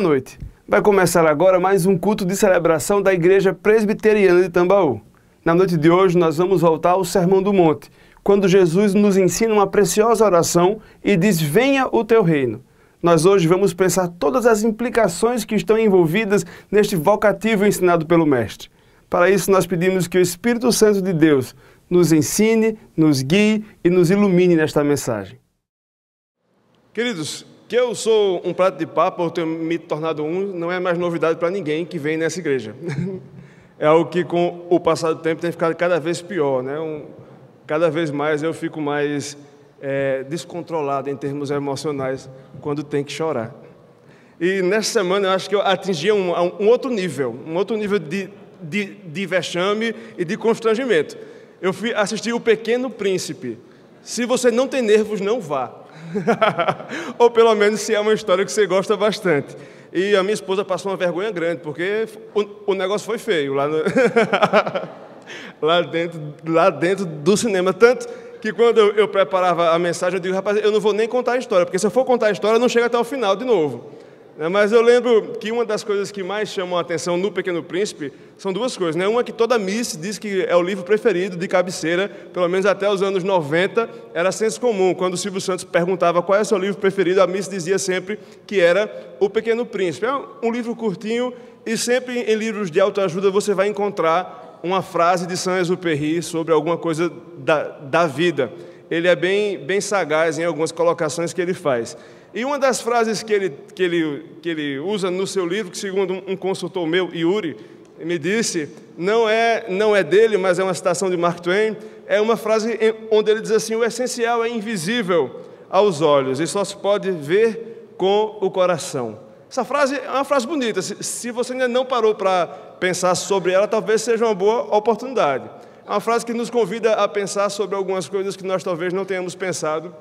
Boa noite. Vai começar agora mais um culto de celebração da Igreja Presbiteriana de Tambaú. Na noite de hoje nós vamos voltar ao Sermão do Monte, quando Jesus nos ensina uma preciosa oração e diz: venha o teu reino. Nós hoje vamos pensar todas as implicações que estão envolvidas neste vocativo ensinado pelo Mestre. Para isso nós pedimos que o Espírito Santo de Deus nos ensine, nos guie e nos ilumine nesta mensagem. Queridos, que eu sou um prato de papa, ou tenho me tornado um, não é mais novidade para ninguém que vem nessa igreja. É algo que com o passar do tempo tem ficado cada vez pior, né? Cada vez mais eu fico mais descontrolado em termos emocionais quando tem que chorar. E nessa semana eu acho que eu atingi um outro nível de vexame e de constrangimento. Eu fui assistir O Pequeno Príncipe. Se você não tem nervos, não vá. Ou pelo menos se é uma história que você gosta bastante. E a minha esposa passou uma vergonha grande, porque o negócio foi feio lá dentro do cinema. Tanto que quando eu preparava a mensagem, eu digo: rapaz, eu não vou nem contar a história, porque se eu for contar a história, não chega até o final de novo. Mas eu lembro que uma das coisas que mais chamam a atenção no Pequeno Príncipe são duas coisas, né? Uma que toda Miss diz que é o livro preferido de cabeceira, pelo menos até os anos 90, era senso comum. Quando o Silvio Santos perguntava qual é o seu livro preferido, a Miss dizia sempre que era O Pequeno Príncipe. É um livro curtinho e sempre em livros de autoajuda você vai encontrar uma frase de Saint-Exupéry sobre alguma coisa da vida. Ele é bem sagaz em algumas colocações que ele faz. E uma das frases que ele usa no seu livro, que segundo um consultor meu, Yuri, me disse, não é dele, mas é uma citação de Mark Twain, é uma frase onde ele diz assim: o essencial é invisível aos olhos e só se pode ver com o coração. Essa frase é uma frase bonita. Se você ainda não parou para pensar sobre ela, talvez seja uma boa oportunidade. É uma frase que nos convida a pensar sobre algumas coisas que nós talvez não tenhamos pensado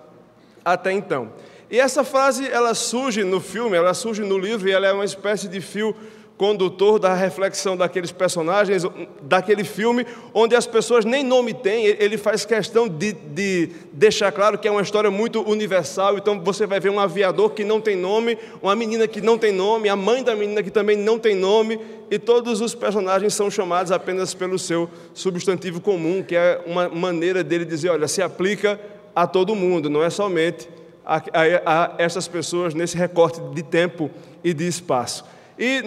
até então. E essa frase, ela surge no filme, ela surge no livro, e ela é uma espécie de fio condutor da reflexão daqueles personagens, daquele filme, onde as pessoas nem nome têm. Ele faz questão de deixar claro que é uma história muito universal. Então você vai ver um aviador que não tem nome, uma menina que não tem nome, a mãe da menina que também não tem nome, e todos os personagens são chamados apenas pelo seu substantivo comum, que é uma maneira dele dizer: olha, se aplica a todo mundo, não é somente a essas pessoas nesse recorte de tempo e de espaço. E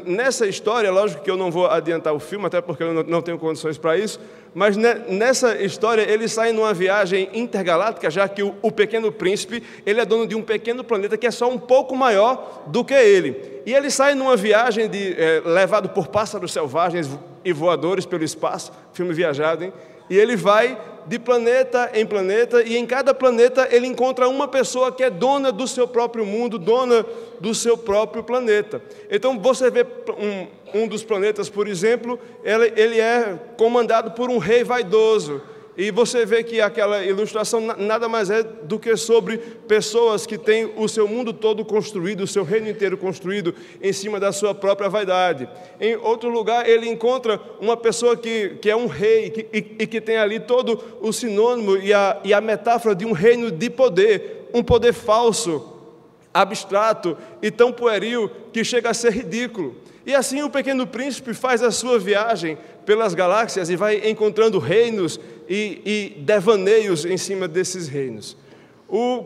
nessa história, lógico que eu não vou adiantar o filme, até porque eu não tenho condições para isso, mas nessa história ele sai numa viagem intergaláctica, já que o Pequeno Príncipe, ele é dono de um pequeno planeta que é só um pouco maior do que ele. E ele sai numa viagem levado por pássaros selvagens e voadores pelo espaço, filme viajado, hein? E ele vai de planeta em planeta, e em cada planeta ele encontra uma pessoa que é dona do seu próprio mundo, dona do seu próprio planeta. Então você vê um dos planetas, por exemplo, ele é comandado por um rei vaidoso. E você vê que aquela ilustração nada mais é do que sobre pessoas que têm o seu mundo todo construído, o seu reino inteiro construído em cima da sua própria vaidade. Em outro lugar, ele encontra uma pessoa que é um rei e que tem ali todo o sinônimo e a metáfora de um reino de poder, um poder falso, abstrato e tão pueril que chega a ser ridículo. E assim o Pequeno Príncipe faz a sua viagem pelas galáxias e vai encontrando reinos e devaneios em cima desses reinos.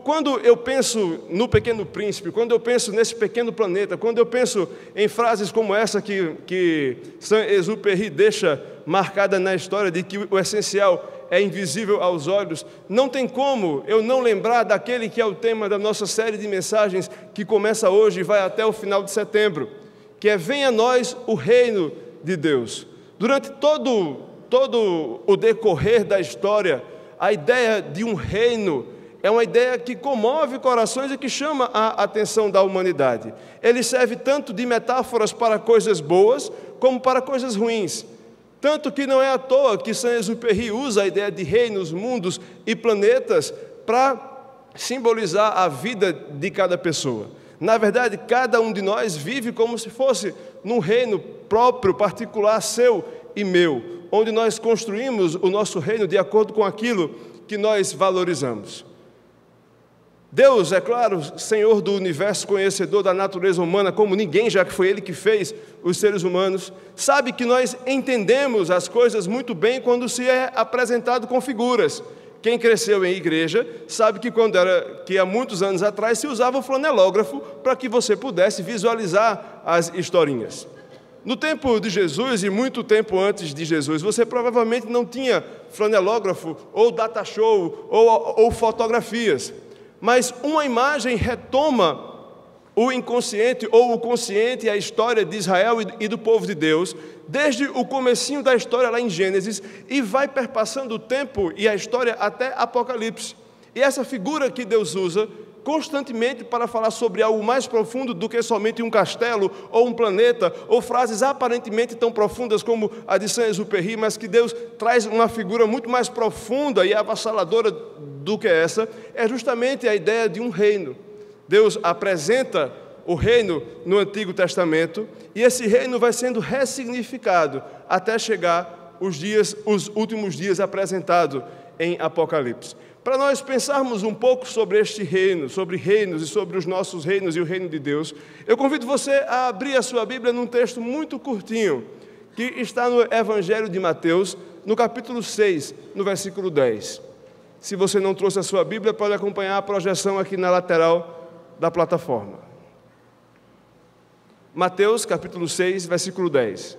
Quando eu penso no Pequeno Príncipe, quando eu penso nesse pequeno planeta, quando eu penso em frases como essa que Saint-Exupéry deixa marcada na história, de que o essencial é invisível aos olhos, não tem como eu não lembrar daquele que é o tema da nossa série de mensagens que começa hoje e vai até o final de setembro, que é: venha a nós o reino de Deus. Durante todo o decorrer da história, a ideia de um reino é uma ideia que comove corações e que chama a atenção da humanidade. Ele serve tanto de metáforas para coisas boas, como para coisas ruins. Tanto que não é à toa que Saint-Exupéry usa a ideia de reinos, mundos e planetas para simbolizar a vida de cada pessoa. Na verdade, cada um de nós vive como se fosse num reino próprio, particular, seu e meu, onde nós construímos o nosso reino de acordo com aquilo que nós valorizamos. Deus, é claro, Senhor do universo, conhecedor da natureza humana como ninguém, já que foi Ele que fez os seres humanos, sabe que nós entendemos as coisas muito bem quando se é apresentado com figuras. Quem cresceu em igreja sabe que há muitos anos atrás se usava o flanelógrafo para que você pudesse visualizar as historinhas. No tempo de Jesus e muito tempo antes de Jesus, você provavelmente não tinha flanelógrafo ou data show ou fotografias. Mas uma imagem retoma o inconsciente ou o consciente, a história de Israel e do povo de Deus, desde o comecinho da história lá em Gênesis, e vai perpassando o tempo e a história até Apocalipse. E essa figura que Deus usa constantemente para falar sobre algo mais profundo do que somente um castelo ou um planeta, ou frases aparentemente tão profundas como a de Saint-Exupéry, mas que Deus traz uma figura muito mais profunda e avassaladora do que essa, é justamente a ideia de um reino. Deus apresenta o reino no Antigo Testamento, e esse reino vai sendo ressignificado até chegar os últimos dias apresentados em Apocalipse. Para nós pensarmos um pouco sobre este reino, sobre reinos e sobre os nossos reinos e o reino de Deus, eu convido você a abrir a sua Bíblia num texto muito curtinho, que está no Evangelho de Mateus, no capítulo 6, no versículo 10. Se você não trouxe a sua Bíblia, pode acompanhar a projeção aqui na lateral da plataforma. Mateus, capítulo 6, versículo 10.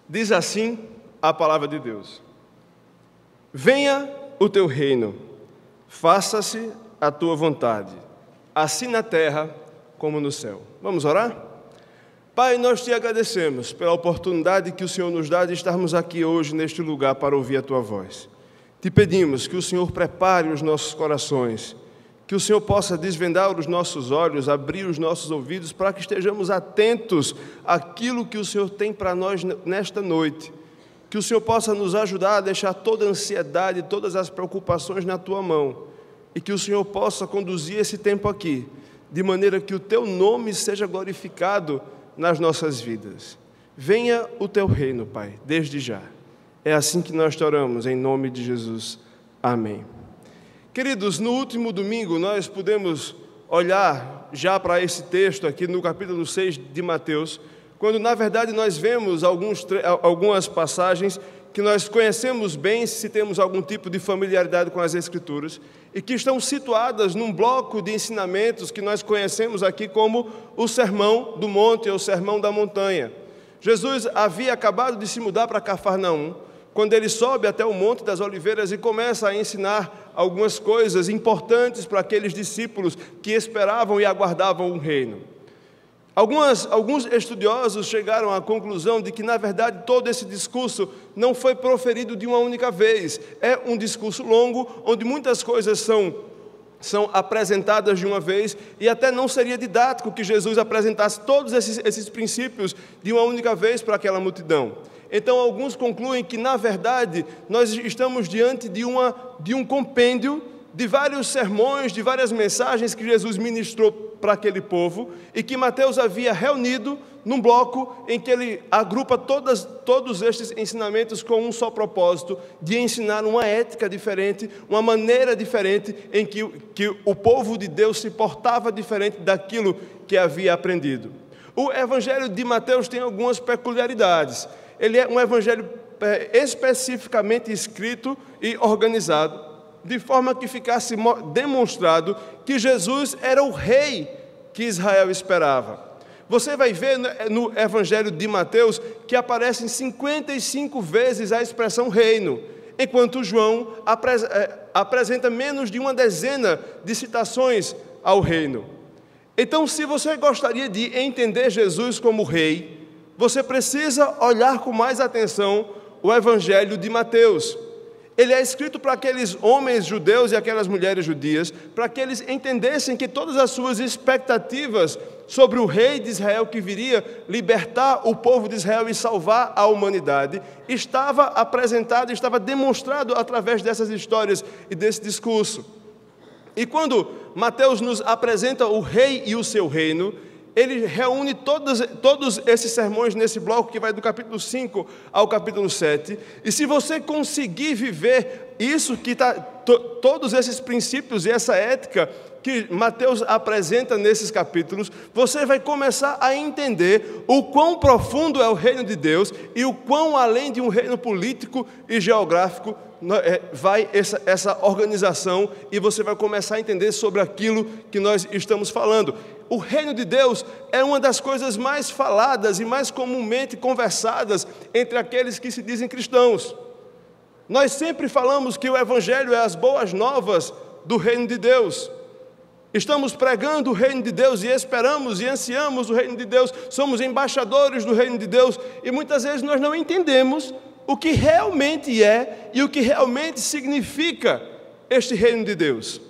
Diz assim a palavra de Deus: venha o teu reino, faça-se a tua vontade, assim na terra como no céu. Vamos orar? Pai, nós te agradecemos pela oportunidade que o Senhor nos dá de estarmos aqui hoje neste lugar para ouvir a tua voz. Te pedimos que o Senhor prepare os nossos corações, que o Senhor possa desvendar os nossos olhos, abrir os nossos ouvidos, para que estejamos atentos àquilo que o Senhor tem para nós nesta noite. Que o Senhor possa nos ajudar a deixar toda a ansiedade, todas as preocupações na tua mão, e que o Senhor possa conduzir esse tempo aqui, de maneira que o teu nome seja glorificado nas nossas vidas. Venha o teu reino, Pai, desde já. É assim que nós te oramos, em nome de Jesus. Amém. Queridos, no último domingo nós pudemos olhar já para esse texto aqui no capítulo 6 de Mateus, quando na verdade nós vemos algumas passagens que nós conhecemos bem, se temos algum tipo de familiaridade com as Escrituras, e que estão situadas num bloco de ensinamentos que nós conhecemos aqui como o Sermão do Monte ou Sermão da Montanha. Jesus havia acabado de se mudar para Cafarnaum, quando ele sobe até o Monte das Oliveiras e começa a ensinar algumas coisas importantes para aqueles discípulos que esperavam e aguardavam um reino. Alguns estudiosos chegaram à conclusão de que, na verdade, todo esse discurso não foi proferido de uma única vez. É um discurso longo, onde muitas coisas são apresentadas de uma vez, e até não seria didático que Jesus apresentasse todos esses princípios de uma única vez para aquela multidão. Então, alguns concluem que, na verdade, nós estamos diante de um compêndio de vários sermões, de várias mensagens que Jesus ministrou para aquele povo, e que Mateus havia reunido num bloco em que ele agrupa todos estes ensinamentos com um só propósito, de ensinar uma ética diferente, uma maneira diferente em que o povo de Deus se portava diferente daquilo que havia aprendido. O Evangelho de Mateus tem algumas peculiaridades. Ele é um evangelho especificamente escrito e organizado, de forma que ficasse demonstrado que Jesus era o rei que Israel esperava. Você vai ver no Evangelho de Mateus que aparecem 55 vezes a expressão reino, enquanto João apresenta menos de uma dezena de citações ao reino. Então, se você gostaria de entender Jesus como rei, você precisa olhar com mais atenção o Evangelho de Mateus. Ele é escrito para aqueles homens judeus e aquelas mulheres judias, para que eles entendessem que todas as suas expectativas sobre o rei de Israel que viria libertar o povo de Israel e salvar a humanidade, estava apresentado, estava demonstrado através dessas histórias e desse discurso. E quando Mateus nos apresenta o rei e o seu reino, ele reúne todos esses sermões nesse bloco que vai do capítulo 5 ao capítulo 7. E se você conseguir viver isso que todos esses princípios e essa ética que Mateus apresenta nesses capítulos, você vai começar a entender o quão profundo é o reino de Deus e o quão além de um reino político e geográfico vai essa organização, e você vai começar a entender sobre aquilo que nós estamos falando. O reino de Deus é uma das coisas mais faladas e mais comumente conversadas entre aqueles que se dizem cristãos. Nós sempre falamos que o Evangelho é as boas novas do reino de Deus. Estamos pregando o reino de Deus e esperamos e ansiamos o reino de Deus. Somos embaixadores do reino de Deus e muitas vezes nós não entendemos o que realmente é e o que realmente significa este reino de Deus.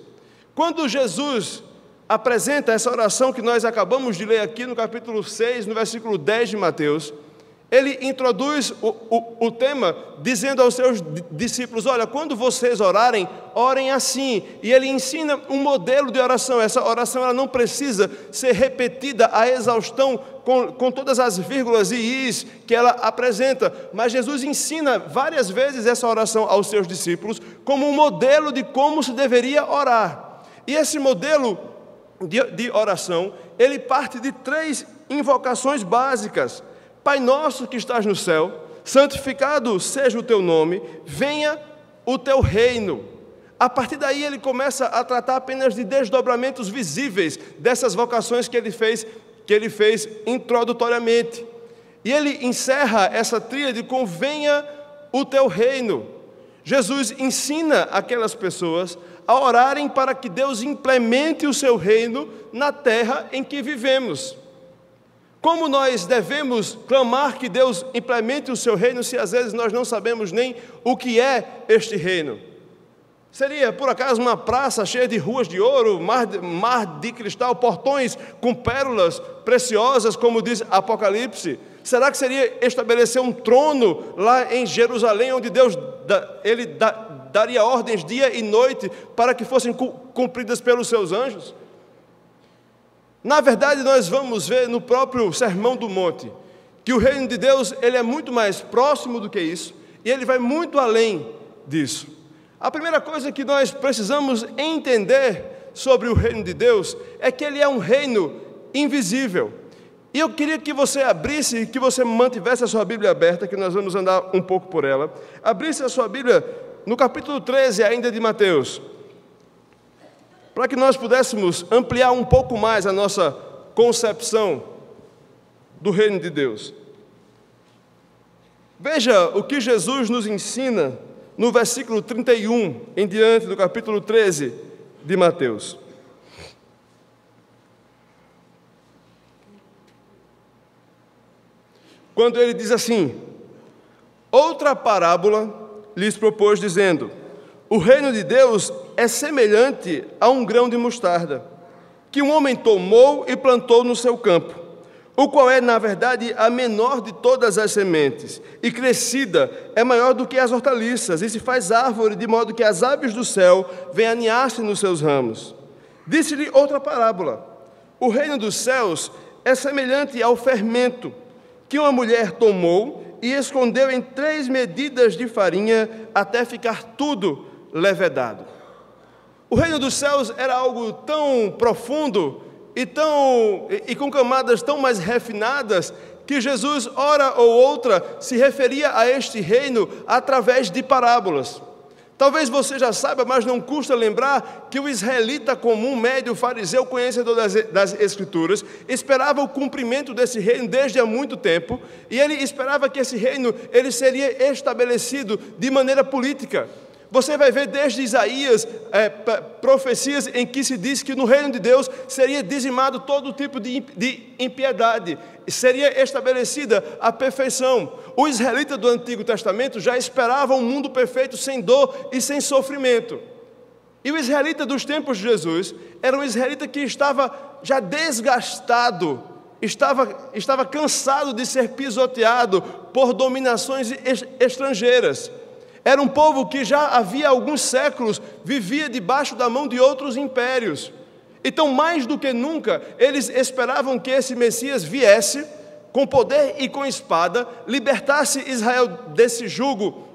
Quando Jesus apresenta essa oração que nós acabamos de ler aqui no capítulo 6, no versículo 10 de Mateus, ele introduz o tema dizendo aos seus discípulos: olha, quando vocês orarem, orem assim. E ele ensina um modelo de oração. Essa oração ela não precisa ser repetida à exaustão com todas as vírgulas e is que ela apresenta, mas Jesus ensina várias vezes essa oração aos seus discípulos como um modelo de como se deveria orar. E esse modelo de oração, ele parte de 3 invocações básicas. Pai nosso que estás no céu, santificado seja o teu nome, venha o teu reino. A partir daí ele começa a tratar apenas de desdobramentos visíveis dessas vocações que ele fez introdutoriamente. E ele encerra essa tríade com venha o teu reino. Jesus ensina aquelas pessoas a orarem para que Deus implemente o seu reino na terra em que vivemos. Como nós devemos clamar que Deus implemente o seu reino se às vezes nós não sabemos nem o que é este reino? Seria por acaso uma praça cheia de ruas de ouro, mar de cristal, portões com pérolas preciosas, como diz Apocalipse? Será que seria estabelecer um trono lá em Jerusalém, onde Deus daria ordens dia e noite para que fossem cumpridas pelos seus anjos? Na verdade, nós vamos ver no próprio Sermão do Monte que o reino de Deus ele é muito mais próximo do que isso, e ele vai muito além disso. A primeira coisa que nós precisamos entender sobre o reino de Deus é que ele é um reino invisível. E eu queria que você abrisse, que você mantivesse a sua Bíblia aberta, que nós vamos andar um pouco por ela. Abrisse a sua Bíblia no capítulo 13 ainda de Mateus, para que nós pudéssemos ampliar um pouco mais a nossa concepção do reino de Deus. Veja o que Jesus nos ensina no versículo 31, em diante do capítulo 13 de Mateus. Quando ele diz assim: outra parábola lhes propôs, dizendo: o reino de Deus é semelhante a um grão de mostarda, que um homem tomou e plantou no seu campo, o qual é, na verdade, a menor de todas as sementes, e crescida é maior do que as hortaliças, e se faz árvore, de modo que as aves do céu vêm aninhar-se nos seus ramos. Disse-lhe outra parábola: o reino dos céus é semelhante ao fermento, que uma mulher tomou e escondeu em 3 medidas de farinha, até ficar tudo levedado. O reino dos céus era algo tão profundo e com camadas tão mais refinadas, que Jesus, hora ou outra, se referia a este reino através de parábolas. Talvez você já saiba, mas não custa lembrar que o israelita comum, médio, fariseu, conhecedor das Escrituras, esperava o cumprimento desse reino desde há muito tempo, e ele esperava que esse reino ele seria estabelecido de maneira política. Você vai ver desde Isaías profecias em que se diz que no reino de Deus seria dizimado todo tipo de impiedade, seria estabelecida a perfeição. O israelita do Antigo Testamento já esperava um mundo perfeito, sem dor e sem sofrimento. E o israelita dos tempos de Jesus era um israelita que estava já desgastado, estava cansado de ser pisoteado por dominações estrangeiras. Era um povo que já havia alguns séculos vivia debaixo da mão de outros impérios. Então, mais do que nunca, eles esperavam que esse Messias viesse com poder e com espada, libertasse Israel desse jugo,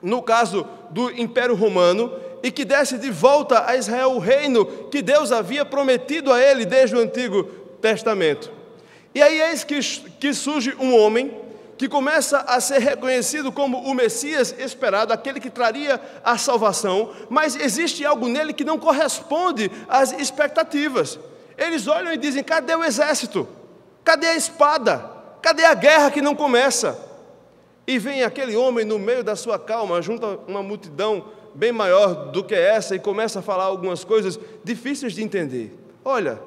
no caso do Império Romano, e que desse de volta a Israel o reino que Deus havia prometido a ele desde o Antigo Testamento. E aí eis que surge um homem que começa a ser reconhecido como o Messias esperado, aquele que traria a salvação, mas existe algo nele que não corresponde às expectativas. Eles olham e dizem: cadê o exército? Cadê a espada? Cadê a guerra que não começa? E vem aquele homem no meio da sua calma, junto a uma multidão bem maior do que essa, e começa a falar algumas coisas difíceis de entender. Olha,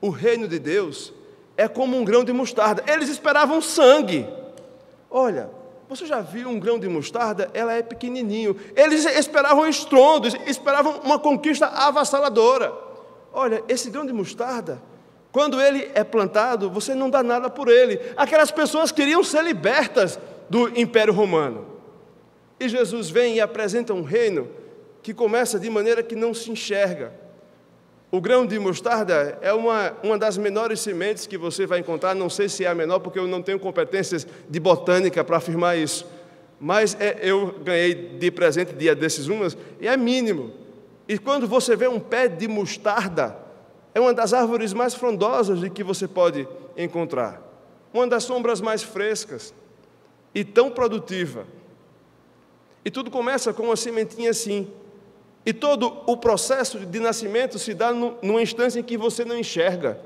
o reino de Deus é como um grão de mostarda. Eles esperavam sangue. Olha, você já viu um grão de mostarda? Ela é pequenininho. Eles esperavam estrondo, esperavam uma conquista avassaladora. Olha, esse grão de mostarda, quando ele é plantado, você não dá nada por ele. Aquelas pessoas queriam ser libertas do Império Romano. E Jesus vem e apresenta um reino que começa de maneira que não se enxerga. O grão de mostarda é uma das menores sementes que você vai encontrar. Não sei se é a menor, porque eu não tenho competências de botânica para afirmar isso. Mas eu ganhei de presente dia desses umas, e é mínimo. E quando você vê um pé de mostarda, é uma das árvores mais frondosas de que você pode encontrar. Uma das sombras mais frescas e tão produtiva. E tudo começa com uma sementinha assim. E todo o processo de nascimento se dá numa instância em que você não enxerga.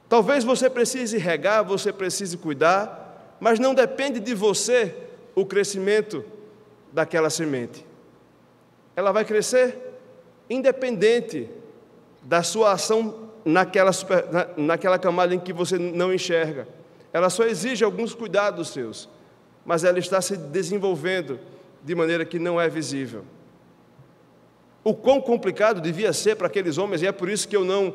Talvez você precise regar, você precise cuidar, mas não depende de você o crescimento daquela semente. Ela vai crescer independente da sua ação naquela camada em que você não enxerga. Ela só exige alguns cuidados seus, mas ela está se desenvolvendo de maneira que não é visível. O quão complicado devia ser para aqueles homens, e é por isso que eu não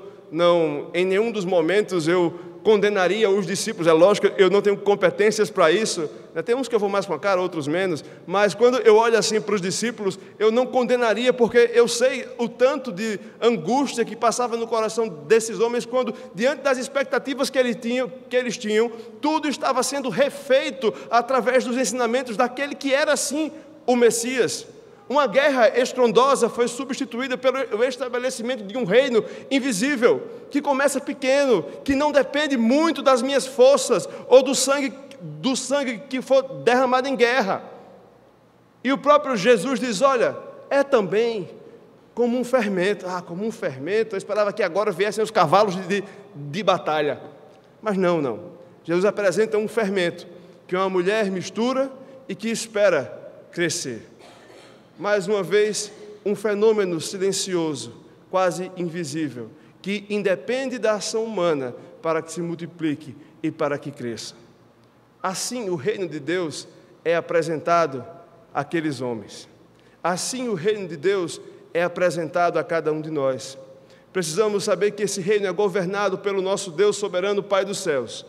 em nenhum dos momentos eu condenaria os discípulos. É lógico que eu não tenho competências para isso, né? Tem uns que eu vou mais com a cara, outros menos, mas quando eu olho assim para os discípulos, eu não condenaria, porque eu sei o tanto de angústia que passava no coração desses homens, quando, diante das expectativas que eles tinham, tudo estava sendo refeito através dos ensinamentos daquele que era, sim, o Messias. Uma guerra estrondosa foi substituída pelo estabelecimento de um reino invisível, que começa pequeno, que não depende muito das minhas forças ou do sangue que for derramado em guerra. E o próprio Jesus diz: olha, é também como um fermento. Como um fermento, eu esperava que agora viessem os cavalos de batalha. Mas não. Jesus apresenta um fermento, que uma mulher mistura e que espera crescer. Mais uma vez, um fenômeno silencioso, quase invisível, que independe da ação humana para que se multiplique e para que cresça. Assim, o reino de Deus é apresentado àqueles homens. Assim, o reino de Deus é apresentado a cada um de nós. Precisamos saber que esse reino é governado pelo nosso Deus soberano, Pai dos céus.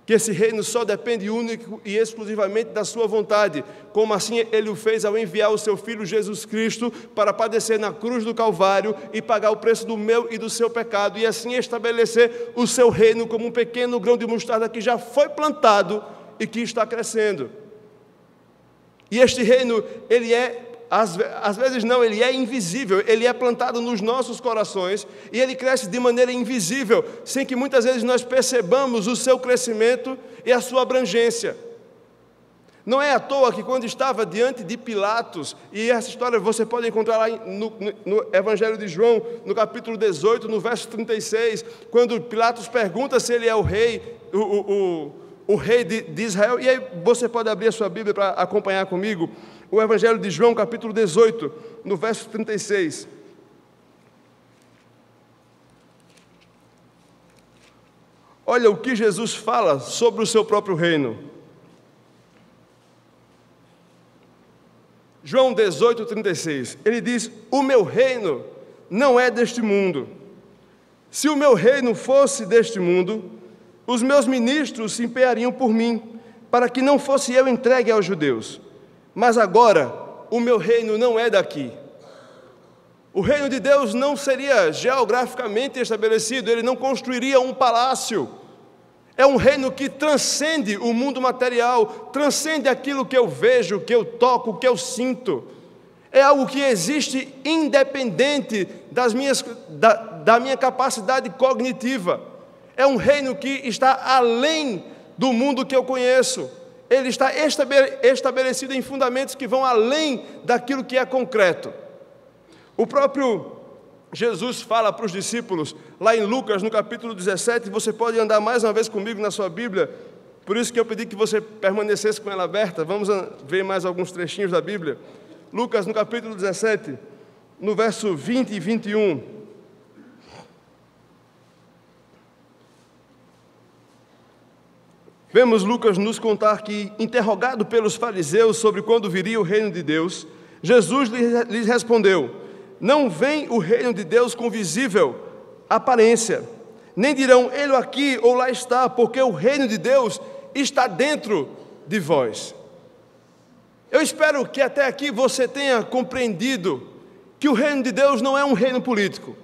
Que esse reino só depende único e exclusivamente da sua vontade, como assim Ele o fez ao enviar o seu Filho Jesus Cristo para padecer na cruz do Calvário e pagar o preço do meu e do seu pecado, e assim estabelecer o seu reino como um pequeno grão de mostarda que já foi plantado e que está crescendo. E este reino, ele é, às vezes não, ele é invisível, ele é plantado nos nossos corações e ele cresce de maneira invisível, sem que muitas vezes nós percebamos o seu crescimento e a sua abrangência. Não é à toa que quando estava diante de Pilatos, e essa história você pode encontrar lá no Evangelho de João, no capítulo 18, no verso 36, quando Pilatos pergunta se ele é o rei, o rei de Israel, e aí você pode abrir a sua Bíblia para acompanhar comigo, o Evangelho de João, capítulo 18, no verso 36. Olha o que Jesus fala sobre o seu próprio reino. João 18, 36. Ele diz: o meu reino não é deste mundo. Se o meu reino fosse deste mundo, os meus ministros se empenhariam por mim, para que não fosse eu entregue aos judeus. Mas agora o meu reino não é daqui. O reino de Deus não seria geograficamente estabelecido, ele não construiria um palácio. É um reino que transcende o mundo material, transcende aquilo que eu vejo, que eu toco, que eu sinto. É algo que existe independente da minha capacidade cognitiva. É um reino que está além do mundo que eu conheço. Ele está estabelecido em fundamentos que vão além daquilo que é concreto. O próprio Jesus fala para os discípulos, lá em Lucas, no capítulo 17, você pode andar mais uma vez comigo na sua Bíblia, por isso que eu pedi que você permanecesse com ela aberta. Vamos ver mais alguns trechinhos da Bíblia. Lucas, no capítulo 17, no verso 20 e 21. Vemos Lucas nos contar que, interrogado pelos fariseus sobre quando viria o reino de Deus, Jesus lhes respondeu: não vem o reino de Deus com visível aparência, nem dirão ele aqui ou lá está, porque o reino de Deus está dentro de vós. Eu espero que até aqui você tenha compreendido que o reino de Deus não é um reino político,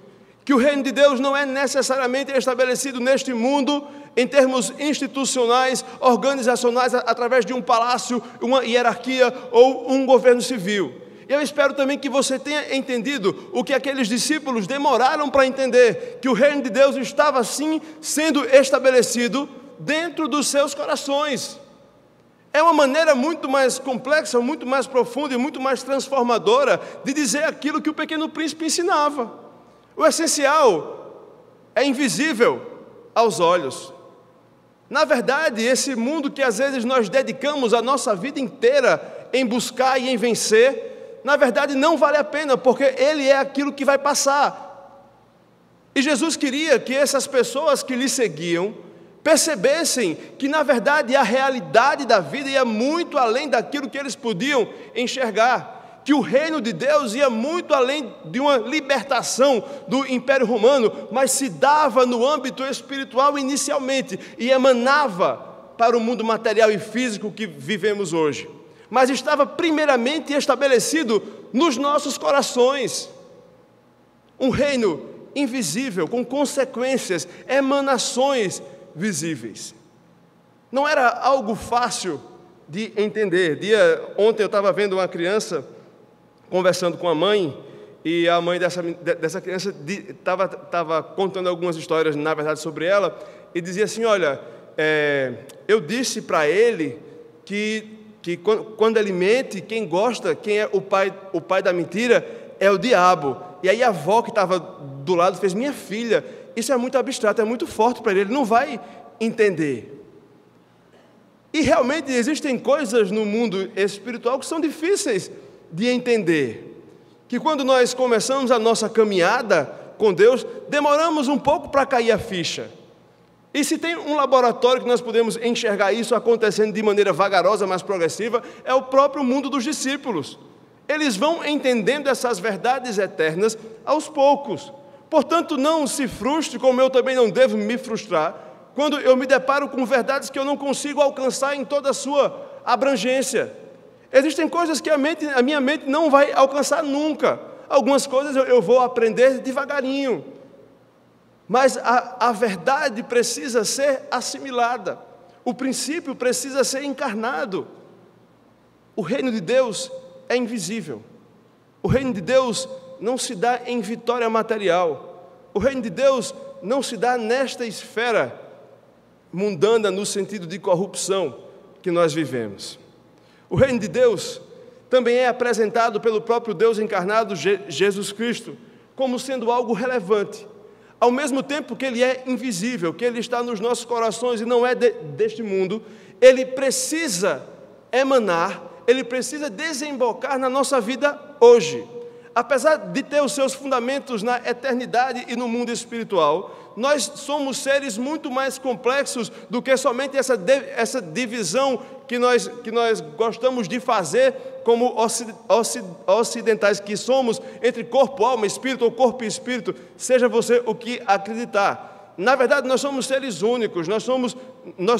que o reino de Deus não é necessariamente estabelecido neste mundo em termos institucionais, organizacionais, através de um palácio, uma hierarquia ou um governo civil. Eu espero também que você tenha entendido o que aqueles discípulos demoraram para entender, que o reino de Deus estava sim sendo estabelecido dentro dos seus corações. É uma maneira muito mais complexa, muito mais profunda e muito mais transformadora de dizer aquilo que o Pequeno Príncipe ensinava. O essencial é invisível aos olhos. Na verdade, esse mundo que às vezes nós dedicamos a nossa vida inteira em buscar e em vencer, na verdade não vale a pena, porque ele é aquilo que vai passar. E Jesus queria que essas pessoas que lhe seguiam percebessem que na verdade a realidade da vida ia muito além daquilo que eles podiam enxergar, que o reino de Deus ia muito além de uma libertação do Império Romano, mas se dava no âmbito espiritual inicialmente e emanava para o mundo material e físico que vivemos hoje, mas estava primeiramente estabelecido nos nossos corações. Um reino invisível, com consequências, emanações visíveis. Não era algo fácil de entender. Ontem eu estava vendo uma criança conversando com a mãe, e a mãe dessa criança estava contando algumas histórias, na verdade, sobre ela, e dizia assim: olha, eu disse para ele que quando ele mente, quem gosta, quem é o pai da mentira, é o diabo. E aí a avó que estava do lado fez: minha filha, isso é muito abstrato, é muito forte para ele não vai entender. E realmente existem coisas no mundo espiritual que são difíceis de entender, que quando nós começamos a nossa caminhada com Deus, demoramos um pouco para cair a ficha. E se tem um laboratório que nós podemos enxergar isso acontecendo de maneira vagarosa, mas progressiva, é o próprio mundo dos discípulos. Eles vão entendendo essas verdades eternas aos poucos. Portanto, não se frustre, como eu também não devo me frustrar, quando eu me deparo com verdades que eu não consigo alcançar em toda a sua abrangência. Existem coisas que a minha mente não vai alcançar nunca. Algumas coisas eu vou aprender devagarinho. Mas a verdade precisa ser assimilada. O princípio precisa ser encarnado. O reino de Deus é invisível. O reino de Deus não se dá em vitória material. O reino de Deus não se dá nesta esfera mundana, no sentido de corrupção que nós vivemos. O reino de Deus também é apresentado pelo próprio Deus encarnado, Jesus Cristo, como sendo algo relevante. Ao mesmo tempo que ele é invisível, que ele está nos nossos corações e não é deste mundo, ele precisa emanar, ele precisa desembocar na nossa vida hoje. Apesar de ter os seus fundamentos na eternidade e no mundo espiritual, nós somos seres muito mais complexos do que somente essa divisão que nós gostamos de fazer como ocidentais que somos, entre corpo, alma e espírito, ou corpo e espírito, seja você o que acreditar. Na verdade, nós somos seres únicos, nós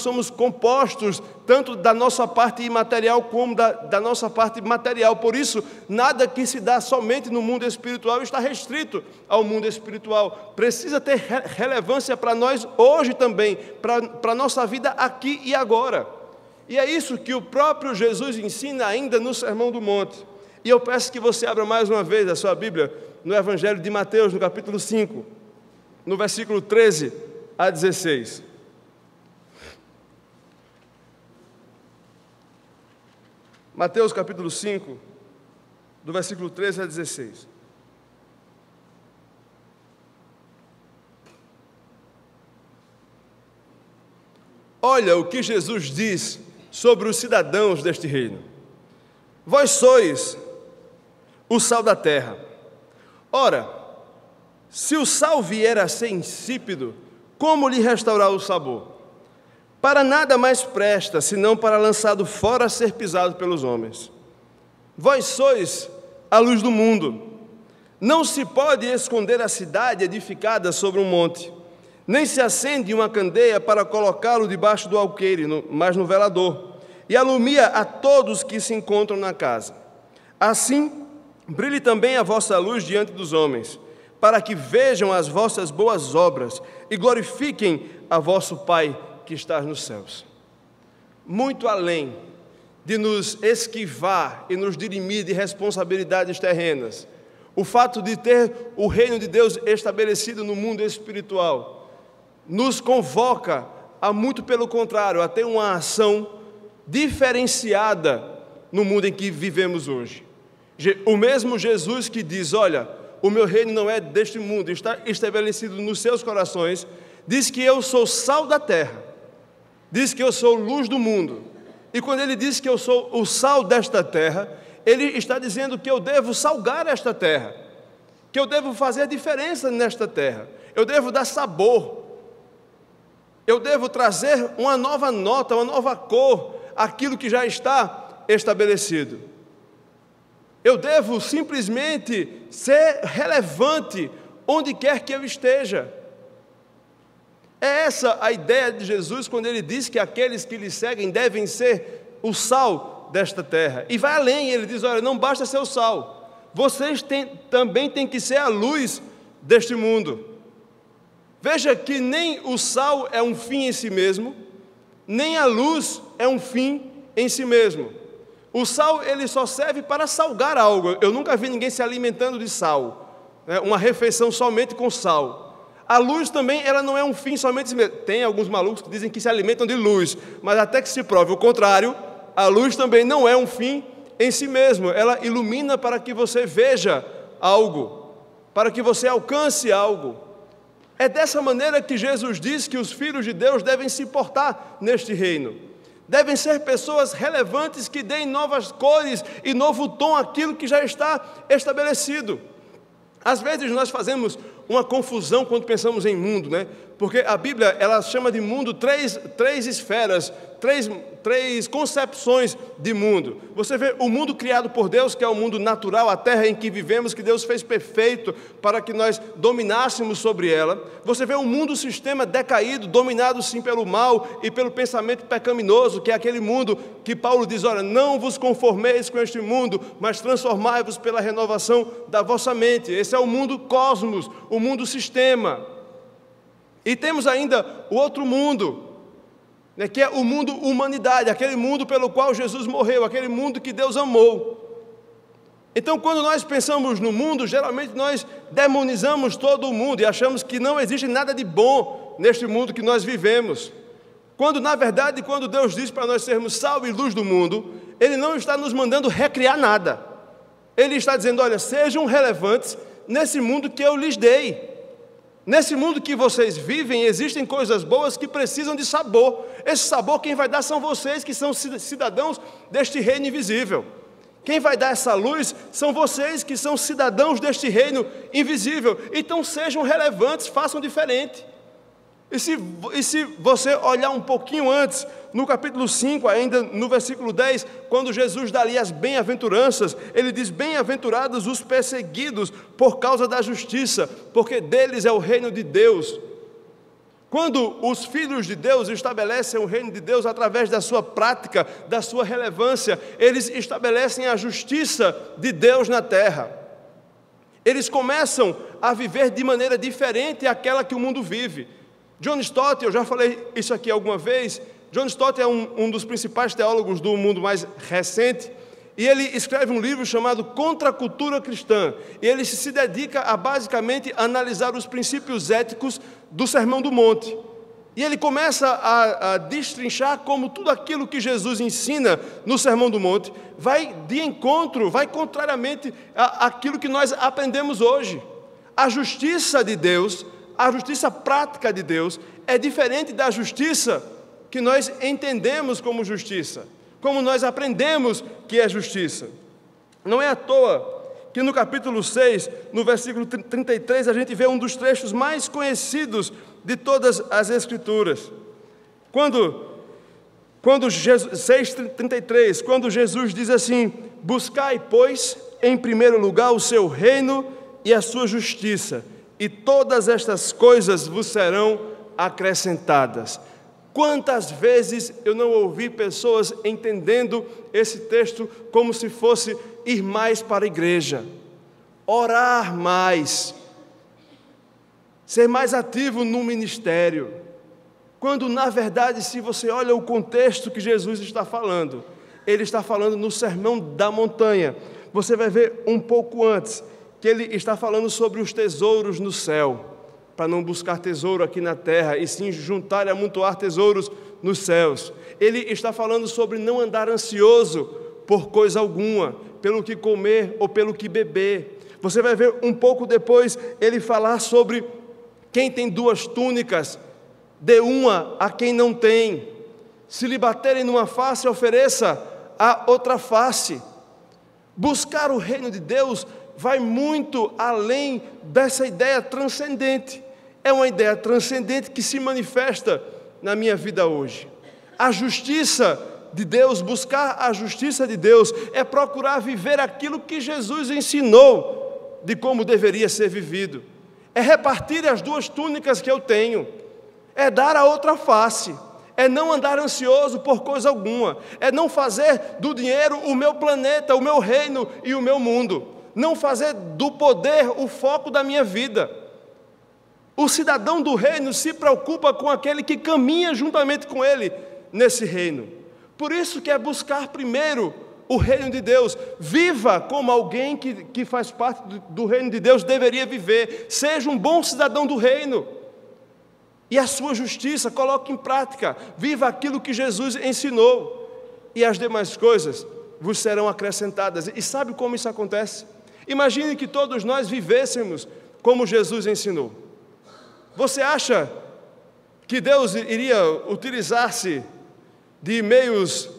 somos compostos tanto da nossa parte imaterial como da nossa parte material. Por isso, nada que se dá somente no mundo espiritual está restrito ao mundo espiritual. Precisa ter relevância para nós hoje também, para a nossa vida aqui e agora. E é isso que o próprio Jesus ensina ainda no Sermão do Monte. E eu peço que você abra mais uma vez a sua Bíblia no Evangelho de Mateus, no capítulo 5. No versículo 13 a 16. Mateus capítulo 5, do versículo 13 a 16. Olha o que Jesus diz sobre os cidadãos deste reino. Vós sois o sal da terra. Ora, se o sal vier a ser insípido, como lhe restaurar o sabor? Para nada mais presta, senão para lançado fora a ser pisado pelos homens. Vós sois a luz do mundo. Não se pode esconder a cidade edificada sobre um monte, nem se acende uma candeia para colocá-lo debaixo do alqueire, mas no velador, e alumia a todos que se encontram na casa. Assim, brilhe também a vossa luz diante dos homens, para que vejam as vossas boas obras e glorifiquem a vosso Pai que está nos céus. Muito além de nos esquivar e nos dirimir de responsabilidades terrenas, o fato de ter o reino de Deus estabelecido no mundo espiritual, nos convoca a, muito pelo contrário, a ter uma ação diferenciada no mundo em que vivemos hoje. O mesmo Jesus que diz, olha, o meu reino não é deste mundo, está estabelecido nos seus corações, diz que eu sou sal da terra, diz que eu sou luz do mundo. E quando ele diz que eu sou o sal desta terra, ele está dizendo que eu devo salgar esta terra, que eu devo fazer diferença nesta terra, eu devo dar sabor, eu devo trazer uma nova nota, uma nova cor, àquilo que já está estabelecido. Eu devo simplesmente ser relevante onde quer que eu esteja. É essa a ideia de Jesus quando ele diz que aqueles que lhe seguem devem ser o sal desta terra. E vai além, ele diz, olha, não basta ser o sal, vocês também têm que ser a luz deste mundo. Veja que nem o sal é um fim em si mesmo, nem a luz é um fim em si mesmo. O sal, ele só serve para salgar algo. Eu nunca vi ninguém se alimentando de sal, né? Uma refeição somente com sal. A luz também, ela não é um fim somente em si mesmo. Tem alguns malucos que dizem que se alimentam de luz, mas até que se prove o contrário, a luz também não é um fim em si mesmo. Ela ilumina para que você veja algo, para que você alcance algo. É dessa maneira que Jesus diz que os filhos de Deus devem se portar neste reino. Devem ser pessoas relevantes que deem novas cores e novo tom àquilo que já está estabelecido. Às vezes nós fazemos uma confusão quando pensamos em mundo, né? Porque a Bíblia, ela chama de mundo três esferas, três concepções de mundo. Você vê o mundo criado por Deus, que é o mundo natural, a terra em que vivemos, que Deus fez perfeito para que nós dominássemos sobre ela. Você vê o mundo sistema decaído, dominado sim pelo mal e pelo pensamento pecaminoso, que é aquele mundo que Paulo diz, olha, não vos conformeis com este mundo, mas transformai-vos pela renovação da vossa mente. Esse é o mundo cosmos, o mundo sistema. E temos ainda o outro mundo, né, que é o mundo humanidade, aquele mundo pelo qual Jesus morreu, aquele mundo que Deus amou. Então, quando nós pensamos no mundo, geralmente nós demonizamos todo o mundo e achamos que não existe nada de bom neste mundo que nós vivemos. Quando, na verdade, quando Deus diz para nós sermos sal e luz do mundo, Ele não está nos mandando recriar nada. Ele está dizendo, olha, sejam relevantes nesse mundo que eu lhes dei. Nesse mundo que vocês vivem, existem coisas boas que precisam de sabor. Esse sabor quem vai dar são vocês, que são cidadãos deste reino invisível. Quem vai dar essa luz são vocês, que são cidadãos deste reino invisível. Então sejam relevantes, façam diferente. E se você olhar um pouquinho antes, no capítulo 5, ainda no versículo 10, quando Jesus dá ali as bem-aventuranças, ele diz, bem-aventurados os perseguidos por causa da justiça, porque deles é o reino de Deus. Quando os filhos de Deus estabelecem o reino de Deus através da sua prática, da sua relevância, eles estabelecem a justiça de Deus na terra. Eles começam a viver de maneira diferente àquela que o mundo vive. John Stott, eu já falei isso aqui alguma vez, John Stott é um dos principais teólogos do mundo mais recente, e ele escreve um livro chamado Contra a Cultura Cristã, e ele se dedica a basicamente analisar os princípios éticos do Sermão do Monte. E ele começa a destrinchar como tudo aquilo que Jesus ensina no Sermão do Monte vai de encontro, vai contrariamente àquilo que nós aprendemos hoje. A justiça de Deus, a justiça prática de Deus, é diferente da justiça que nós entendemos como justiça, como nós aprendemos que é justiça. Não é à toa que no capítulo 6, no versículo 33, a gente vê um dos trechos mais conhecidos de todas as Escrituras. Quando 6,33, quando Jesus diz assim: buscai, pois, em primeiro lugar o seu reino e a sua justiça, e todas estas coisas vos serão acrescentadas. Quantas vezes eu não ouvi pessoas entendendo esse texto como se fosse ir mais para a igreja, orar mais, ser mais ativo no ministério, quando na verdade, se você olha o contexto que Jesus está falando, ele está falando no Sermão da Montanha. Você vai ver um pouco antes que ele está falando sobre os tesouros no céu, para não buscar tesouro aqui na terra, e sim juntar e amontoar tesouros nos céus. Ele está falando sobre não andar ansioso por coisa alguma, pelo que comer ou pelo que beber. Você vai ver um pouco depois ele falar sobre quem tem 2 túnicas, dê uma a quem não tem. Se lhe baterem numa face, ofereça a outra face. Buscar o reino de Deus vai muito além dessa ideia transcendente. É uma ideia transcendente que se manifesta na minha vida hoje. A justiça de Deus, buscar a justiça de Deus, é procurar viver aquilo que Jesus ensinou de como deveria ser vivido. É repartir as 2 túnicas que eu tenho, é dar a outra face, é não andar ansioso por coisa alguma, é não fazer do dinheiro o meu planeta, o meu reino e o meu mundo, não fazer do poder o foco da minha vida. O cidadão do reino se preocupa com aquele que caminha juntamente com ele nesse reino. Por isso que é buscar primeiro o reino de Deus. Viva como alguém que faz parte do reino de Deus deveria viver. Seja um bom cidadão do reino. E a sua justiça, coloque em prática. Viva aquilo que Jesus ensinou. E as demais coisas vos serão acrescentadas. E sabe como isso acontece? Imagine que todos nós vivêssemos como Jesus ensinou. Você acha que Deus iria utilizar-se de meios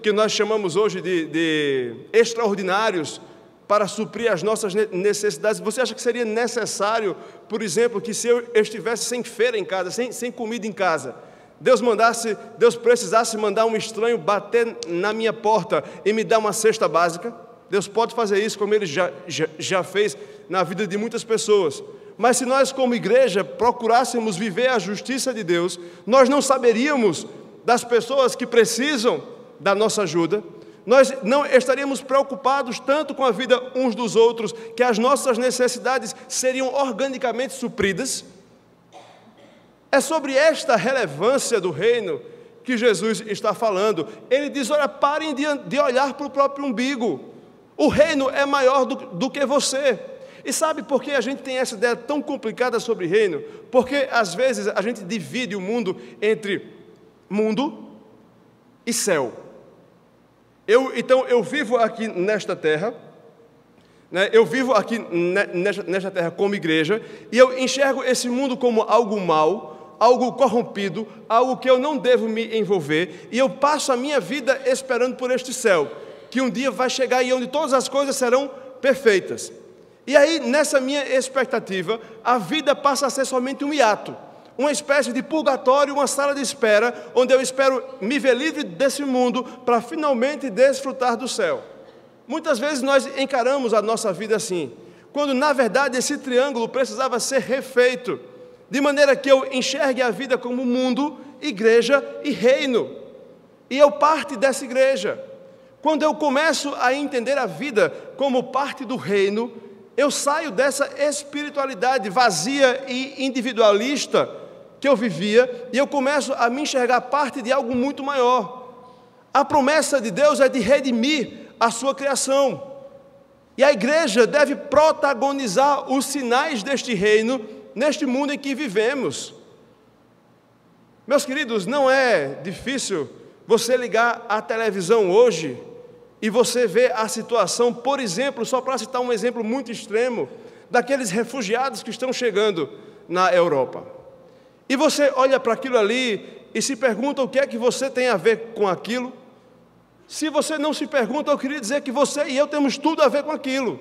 que nós chamamos hoje de extraordinários para suprir as nossas necessidades? Você acha que seria necessário, por exemplo, que se eu estivesse sem feira em casa, sem comida em casa, Deus precisasse mandar um estranho bater na minha porta e me dar uma cesta básica? Deus pode fazer isso, como Ele já fez na vida de muitas pessoas. Mas se nós, como igreja, procurássemos viver a justiça de Deus, nós não saberíamos das pessoas que precisam da nossa ajuda, nós não estaríamos preocupados tanto com a vida uns dos outros, que as nossas necessidades seriam organicamente supridas. É sobre esta relevância do reino que Jesus está falando. Ele diz: olha, parem de olhar para o próprio umbigo. O reino é maior do que você. E sabe por que a gente tem essa ideia tão complicada sobre reino? Porque às vezes a gente divide o mundo entre mundo e céu. Então eu vivo aqui nesta terra, né? Eu vivo aqui nesta terra como igreja, e eu enxergo esse mundo como algo mau, algo corrompido, algo que eu não devo me envolver, e eu passo a minha vida esperando por este céu, que um dia vai chegar e onde todas as coisas serão perfeitas. E aí, nessa minha expectativa, a vida passa a ser somente um hiato, uma espécie de purgatório, uma sala de espera, onde eu espero me ver livre desse mundo para finalmente desfrutar do céu. Muitas vezes nós encaramos a nossa vida assim, quando na verdade esse triângulo precisava ser refeito. de maneira que eu enxergue a vida como mundo, igreja e reino. E eu parte dessa igreja. Quando eu começo a entender a vida como parte do reino, eu saio dessa espiritualidade vazia e individualista que eu vivia, e eu começo a me enxergar parte de algo muito maior. A promessa de Deus é de redimir a sua criação. E a igreja deve protagonizar os sinais deste reino, neste mundo em que vivemos. Meus queridos, não é difícil você ligar a televisão hoje e você ver a situação, por exemplo, só para citar um exemplo muito extremo, daqueles refugiados que estão chegando na Europa. E você olha para aquilo ali e se pergunta o que é que você tem a ver com aquilo. Se você não se pergunta, eu queria dizer que você e eu temos tudo a ver com aquilo.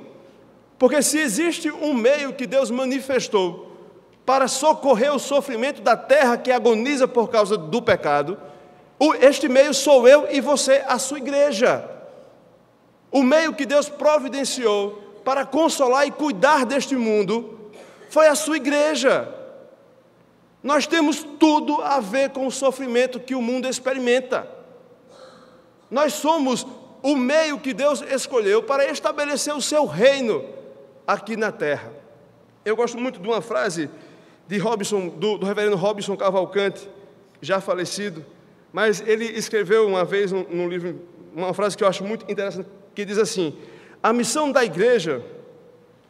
Porque se existe um meio que Deus manifestou para socorrer o sofrimento da terra que agoniza por causa do pecado, este meio sou eu e você, a sua igreja. O meio que Deus providenciou para consolar e cuidar deste mundo foi a sua igreja. Nós temos tudo a ver com o sofrimento que o mundo experimenta. Nós somos o meio que Deus escolheu para estabelecer o seu reino aqui na terra. Eu gosto muito de uma frase de do reverendo Robson Cavalcante, já falecido, mas ele escreveu uma vez num livro, uma frase que eu acho muito interessante, que diz assim: a missão da igreja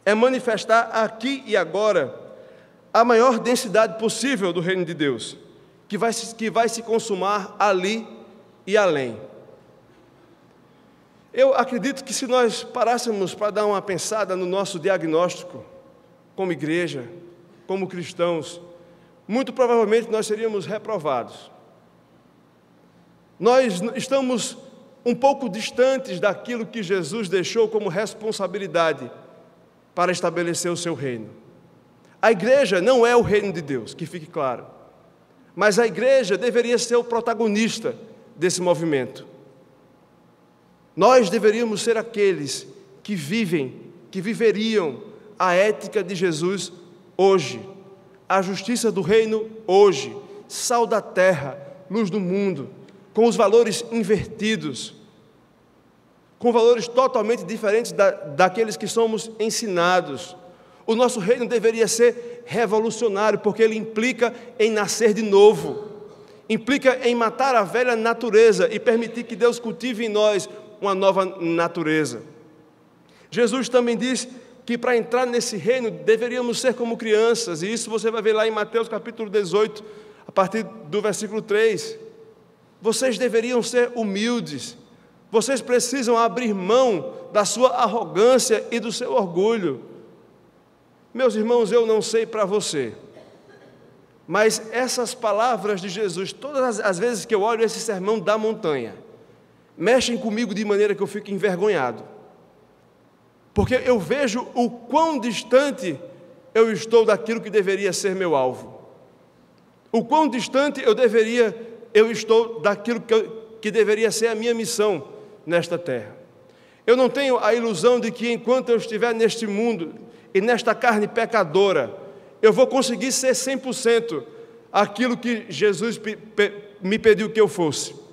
é manifestar aqui e agora a maior densidade possível do reino de Deus, que vai se consumar ali e além. Eu acredito que se nós parássemos para dar uma pensada no nosso diagnóstico, como igreja, como cristãos, muito provavelmente nós seríamos reprovados. Nós estamos um pouco distantes daquilo que Jesus deixou como responsabilidade para estabelecer o seu reino. A igreja não é o reino de Deus, que fique claro, mas a igreja deveria ser o protagonista desse movimento. Nós deveríamos ser aqueles que viveriam a ética de Jesus hoje, a justiça do reino hoje, sal da terra, luz do mundo, com os valores invertidos, com valores totalmente diferentes daqueles que somos ensinados. O nosso reino deveria ser revolucionário, porque ele implica em nascer de novo, implica em matar a velha natureza e permitir que Deus cultive em nós uma nova natureza. Jesus também diz que para entrar nesse reino deveríamos ser como crianças, e isso você vai ver lá em Mateus capítulo 18, a partir do versículo 3. Vocês deveriam ser humildes, vocês precisam abrir mão da sua arrogância e do seu orgulho. Meus irmãos, eu não sei para você, mas essas palavras de Jesus, todas as vezes que eu olho esse sermão da montanha, mexem comigo de maneira que eu fico envergonhado, porque eu vejo o quão distante eu estou daquilo que deveria ser meu alvo, o quão distante eu estou daquilo que deveria ser a minha missão nesta terra. Eu não tenho a ilusão de que enquanto eu estiver neste mundo e nesta carne pecadora, eu vou conseguir ser 100% aquilo que Jesus me pediu que eu fosse.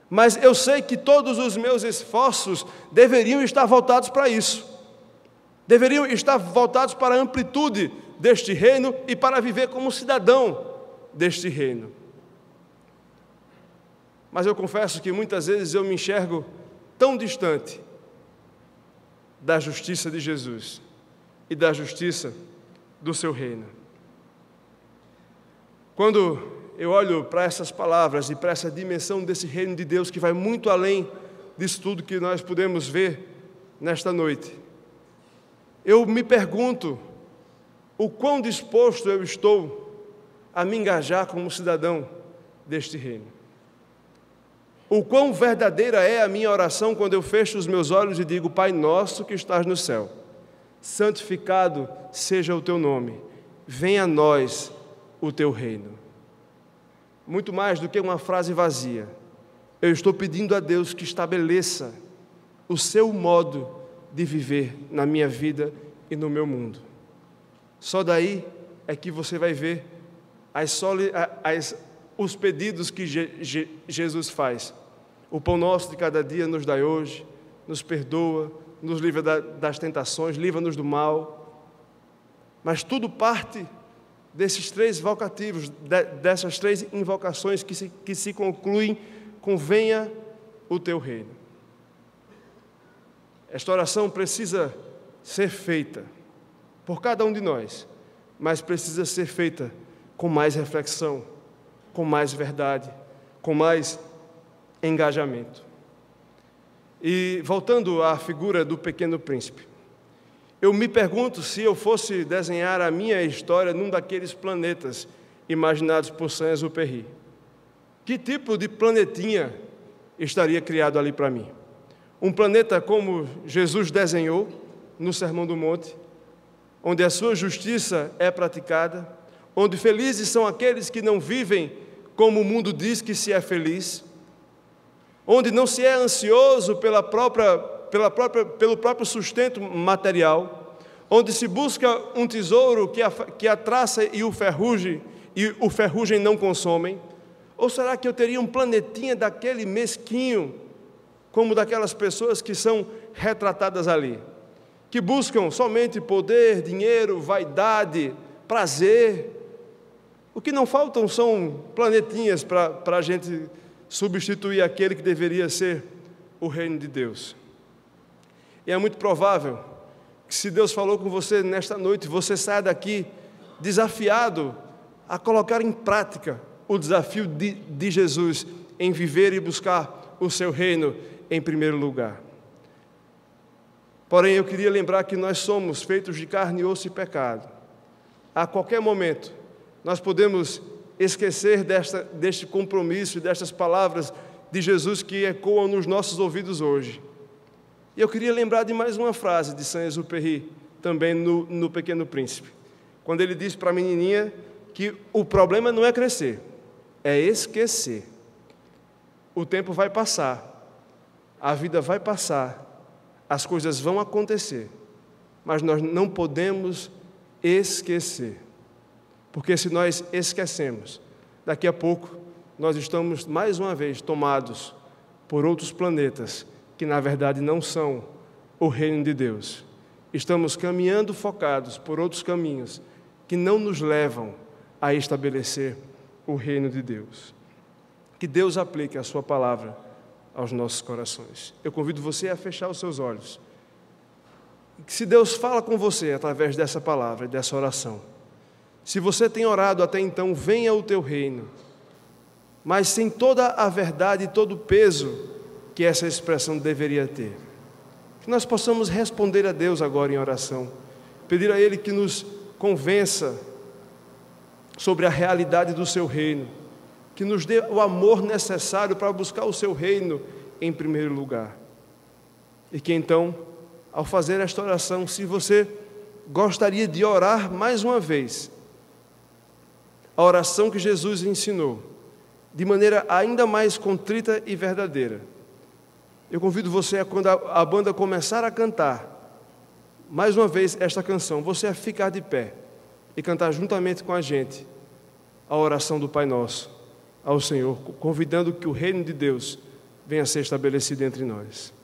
Mas eu sei que todos os meus esforços deveriam estar voltados para isso. Deveriam estar voltados para a amplitude deste reino e para viver como cidadão deste reino. Mas eu confesso que muitas vezes eu me enxergo tão distante da justiça de Jesus e da justiça do seu reino. Quando eu olho para essas palavras e para essa dimensão desse reino de Deus que vai muito além disso tudo que nós podemos ver nesta noite, eu me pergunto o quão disposto eu estou a me engajar como cidadão deste reino. O quão verdadeira é a minha oração quando eu fecho os meus olhos e digo: Pai nosso que estás no céu, santificado seja o teu nome, venha a nós o teu reino. Muito mais do que uma frase vazia, eu estou pedindo a Deus que estabeleça o seu modo de viver na minha vida e no meu mundo. Só daí é que você vai ver os pedidos que Jesus faz. O pão nosso de cada dia nos dai hoje, nos perdoa, nos livra das tentações, livra-nos do mal. Mas tudo parte desses três vocativos, dessas três invocações que se concluem com venha o teu reino. Esta oração precisa ser feita por cada um de nós, mas precisa ser feita com mais reflexão, com mais verdade, com mais engajamento. E voltando à figura do Pequeno Príncipe, eu me pergunto se eu fosse desenhar a minha história num daqueles planetas imaginados por Saint-Exupéry, que tipo de planetinha estaria criado ali para mim? Um planeta como Jesus desenhou no Sermão do Monte, onde a sua justiça é praticada, onde felizes são aqueles que não vivem como o mundo diz que se é feliz, onde não se é ansioso pelo próprio sustento material, onde se busca um tesouro que a traça e o ferrugem não consomem? Ou será que eu teria um planetinha daquele mesquinho, como daquelas pessoas que são retratadas ali, que buscam somente poder, dinheiro, vaidade, prazer? O que não faltam são planetinhas para a gente substituir aquele que deveria ser o reino de Deus. E é muito provável que, se Deus falou com você nesta noite, você saia daqui desafiado a colocar em prática o desafio de Jesus em viver e buscar o seu reino em primeiro lugar. Porém, eu queria lembrar que nós somos feitos de carne, osso e pecado. A qualquer momento, nós podemos esquecer deste compromisso e destas palavras de Jesus que ecoam nos nossos ouvidos hoje. E eu queria lembrar de mais uma frase de Saint-Exupéry, também no Pequeno Príncipe, quando ele diz para a menininha que o problema não é crescer, é esquecer. O tempo vai passar, a vida vai passar, as coisas vão acontecer, mas nós não podemos esquecer. Porque se nós esquecemos, daqui a pouco nós estamos mais uma vez tomados por outros planetas que na verdade não são o reino de Deus. Estamos caminhando focados por outros caminhos que não nos levam a estabelecer o reino de Deus. Que Deus aplique a sua palavra aos nossos corações. Eu convido você a fechar os seus olhos. Que se Deus fala com você através dessa palavra e dessa oração, se você tem orado até então, venha o teu reino, mas sem toda a verdade e todo o peso que essa expressão deveria ter. Que nós possamos responder a Deus agora em oração, pedir a Ele que nos convença sobre a realidade do seu reino, que nos dê o amor necessário para buscar o seu reino em primeiro lugar. E que então, ao fazer esta oração, se você gostaria de orar mais uma vez, a oração que Jesus ensinou, de maneira ainda mais contrita e verdadeira, eu convido você, quando a banda começar a cantar, mais uma vez esta canção, você a ficar de pé e cantar juntamente com a gente a oração do Pai Nosso ao Senhor, convidando que o reino de Deus venha a ser estabelecido entre nós.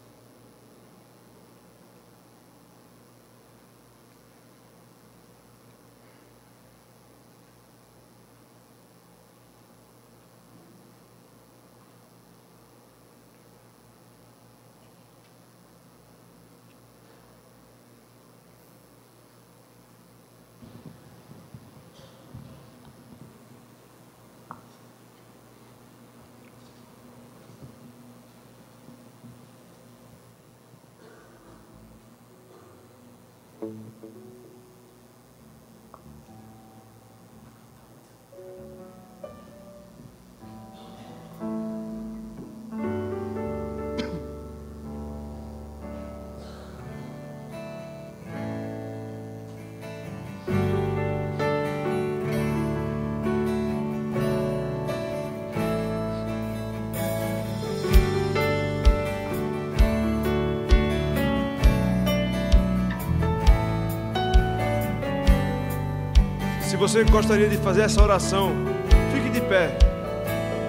você gostaria de fazer essa oração, fique de pé,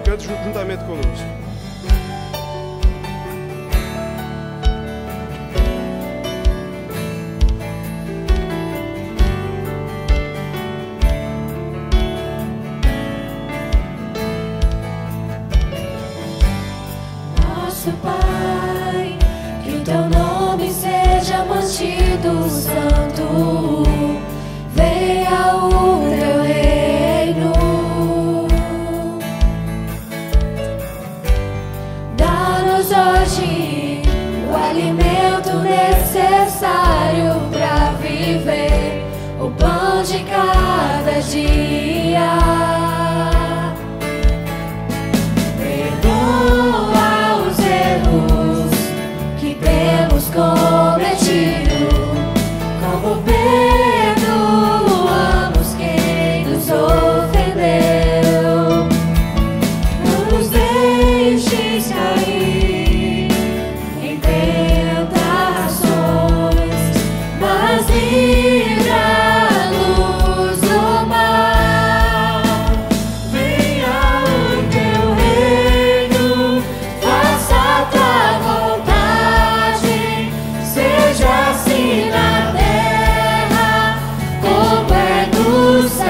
cante juntamente conosco. Nosso Pai, que o teu nome seja mantido santo, venha o teu reino. Dá-nos hoje o alimento necessário para viver, o pão de cada dia. Cometido, como perdoamos quem nos ofendeu. Não nos deixes cair em tentações, mas livra-nos do mal. Venha o teu reino, faça a tua vontade, seja assim na terra como é no céu.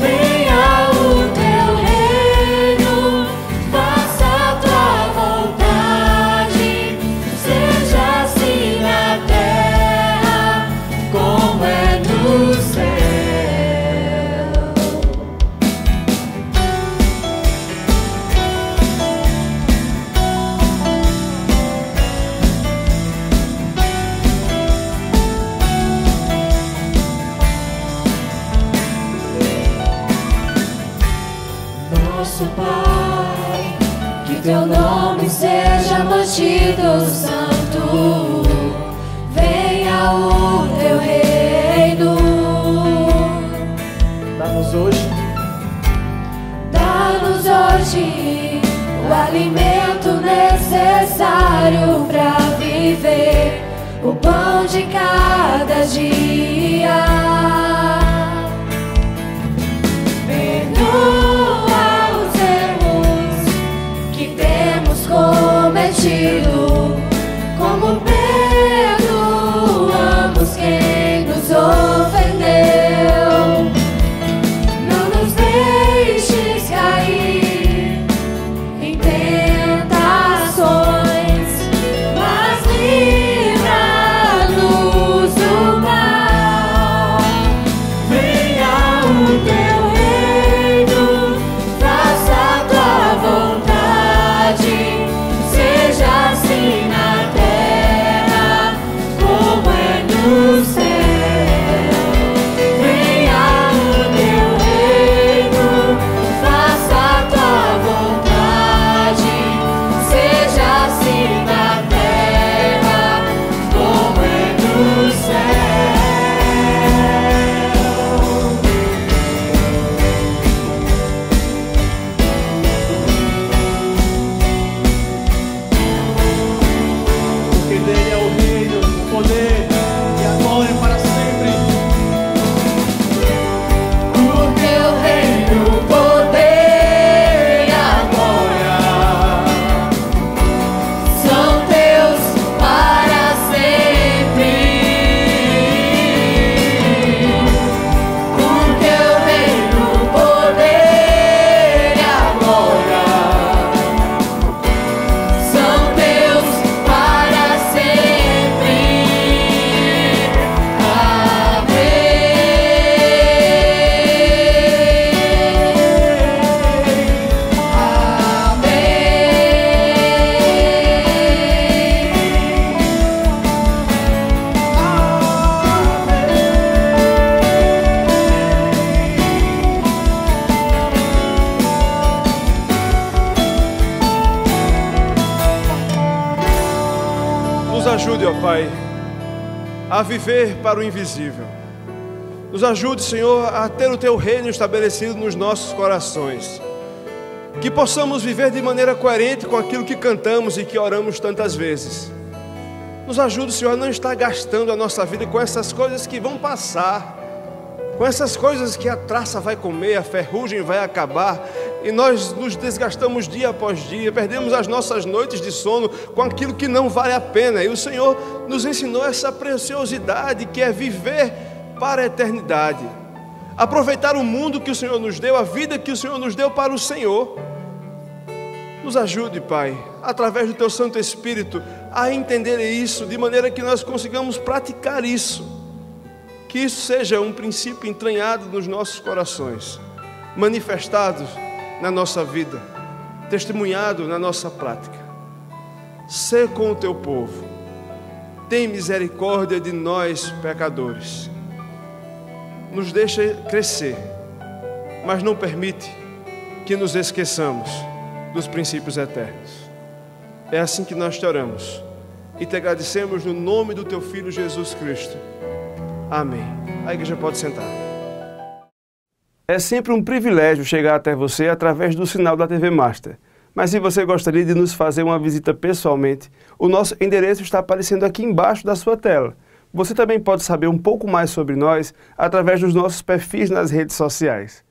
Venha o teu reino, faça a tua vontade, seja assim na terra como é no céu. Nosso Pai, que teu nome seja mantido santo, venha o teu reino. Dá-nos hoje o alimento necessário para viver, o pão de cada dia. Perdoa os erros que temos cometido, como perdoamos quem nos ofendeu. Não nos deixes cair em tentações, mas livra-nos do mal. Venha o teu reino, faça a tua vontade, seja assim na terra como é no céu. Venha o teu reino, faça a tua vontade, seja assim na terra como é no céu. porque dele é o reino, o poder e a glória para sempre. O teu reino, o poder e a glória são teus para sempre. O teu reino, o poder e a glória são teus para sempre. Nos ajude, ó Pai, a viver para o invisível. Nos ajude, Senhor, a ter o Teu reino estabelecido nos nossos corações. Que possamos viver de maneira coerente com aquilo que cantamos e que oramos tantas vezes. Nos ajude, Senhor, a não estar gastando a nossa vida com essas coisas que vão passar. com essas coisas que a traça vai comer, a ferrugem vai acabar, e nós nos desgastamos dia após dia, perdemos as nossas noites de sono com aquilo que não vale a pena. E o Senhor nos ensinou essa preciosidade que é viver para a eternidade, aproveitar o mundo que o Senhor nos deu, a vida que o Senhor nos deu para o Senhor. Nos ajude, Pai, através do Teu Santo Espírito, a entender isso, de maneira que nós consigamos praticar isso. Que isso seja um princípio entranhado nos nossos corações, manifestado na nossa vida, testemunhado na nossa prática. Sê com o Teu povo, tem misericórdia de nós, pecadores. Nos deixa crescer, mas não permite que nos esqueçamos dos princípios eternos. É assim que nós te oramos e te agradecemos no nome do Teu Filho Jesus Cristo. Amém. A igreja pode sentar. É sempre um privilégio chegar até você através do sinal da TV Master. Mas se você gostaria de nos fazer uma visita pessoalmente, o nosso endereço está aparecendo aqui embaixo da sua tela. Você também pode saber um pouco mais sobre nós através dos nossos perfis nas redes sociais.